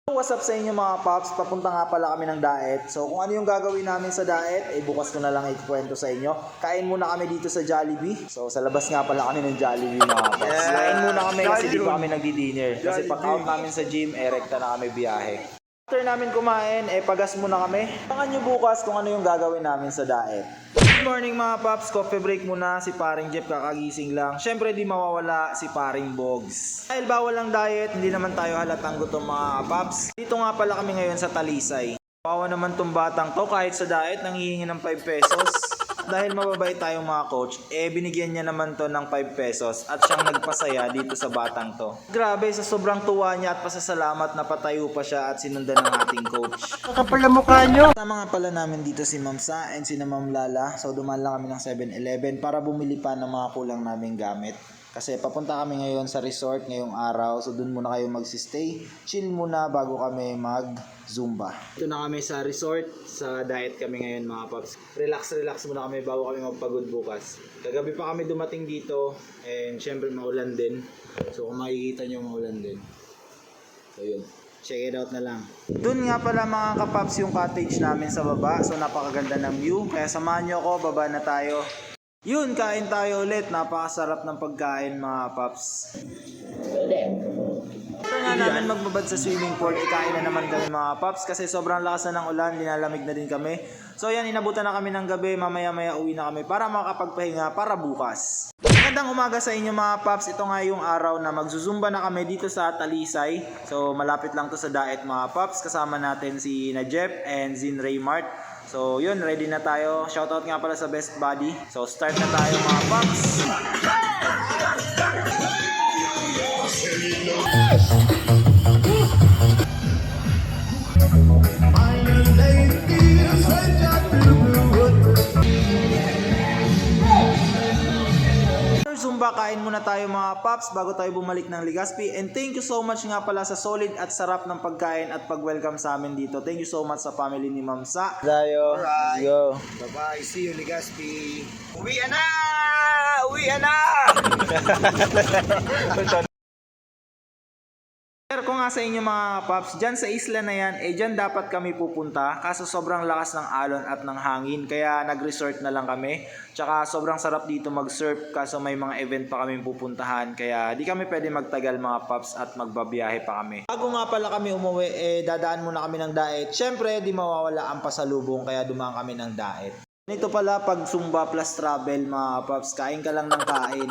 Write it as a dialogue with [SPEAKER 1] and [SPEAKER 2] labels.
[SPEAKER 1] What's up sa inyo mga paps? Papunta nga pala kami ng Daet. So kung ano yung gagawin namin sa Daet, bukas ko na lang ikwento sa inyo. Kain muna kami dito sa Jollibee. So sa labas nga pala kami ng Jollibee mga paps.
[SPEAKER 2] Yeah.
[SPEAKER 1] Kain muna kami kasi di
[SPEAKER 2] Jollibee.
[SPEAKER 1] pa kami nagdi-dinner. Kasi pag out namin sa gym, rekta na kami biyahe. After namin kumain, pagas muna kami. Abangan nyo bukas kung ano yung gagawin namin sa Daet. Good morning mga paps, coffee break muna. Si paring Jeff kakagising lang. Syempre di mawawala si paring Bogs. Dahil bawal ang diet, hindi naman tayo halatang gutom mga paps. Dito nga pala kami ngayon sa Talisay. Bawa naman tong batang to kahit sa diet nanghihingi ng 5 pesos. Dahil mababait tayong mga coach, binigyan niya naman to ng 5 pesos at siyang nagpasaya dito sa batang to. Grabe, sa sobrang tuwa niya at pasasalamat na patayo pa siya at sinundan ng ating coach.
[SPEAKER 2] Kapal na mukha nyo.
[SPEAKER 1] Tama nga pala namin dito si Ma'am Sa and si Ma'am Lala. So dumaan lang kami ng 7-Eleven para bumili pa ng mga kulang naming gamit. Kasi papunta kami ngayon sa resort ngayong araw. So dun muna kayo magsistay. Chill muna bago kami mag-zumba. Ito na kami sa resort. Sa diet kami ngayon mga paps. Relax muna kami bago kami magpagod bukas. Kagabi pa kami dumating dito. And syempre maulan din. So kung makikita nyo maulan din. So yun. Check it out na lang. Doon nga pala mga kapaps yung cottage namin sa baba. So napakaganda ng view. Kaya samahan nyo ako, baba na tayo. Yun, kain tayo ulit. Napakasarap ng pagkain mga paps. Ito nga namin magbabad sa swimming pool. Kain na naman kami mga paps. Kasi sobrang lakas na ng ulan. Linalamig na din kami. So yan, inabutan na kami ng gabi. Mamaya-maya uwi na kami para makapagpahinga para bukas. Magandang umaga sa inyo mga paps. Ito nga yung araw na magzuzumba na kami dito sa Talisay. So malapit lang to sa Daet mga paps. Kasama natin si Jeff and Zin Raymart. So yun, ready na tayo. Shoutout nga pala sa Best Buddy. So start na tayo mga paps. Zumba, kain muna tayo mga paps bago tayo bumalik ng Legazpi. And thank you so much nga pala sa solid at sarap ng pagkain at pag-welcome sa amin dito. Thank you so much sa family ni Ma'am Sa. Tayo. Let's go.
[SPEAKER 2] Bye-bye. See you, Legazpi. Uwian na! Uwian na!
[SPEAKER 1] Share ko nga sa inyo mga paps, dyan sa isla na yan, dyan dapat kami pupunta. Kaso sobrang lakas ng alon at ng hangin, kaya nag-resort na lang kami. Tsaka sobrang sarap dito mag-surf, kaso may mga event pa kami pupuntahan. Kaya di kami pwede magtagal mga paps at magbabiyahe pa kami. Bago nga pala kami umuwi, dadaan muna kami ng Daet. Syempre, di mawawala ang pasalubong, kaya dumaan kami ng Daet. Ito pala pag Zumba plus travel mga paps, kain ka lang ng kain.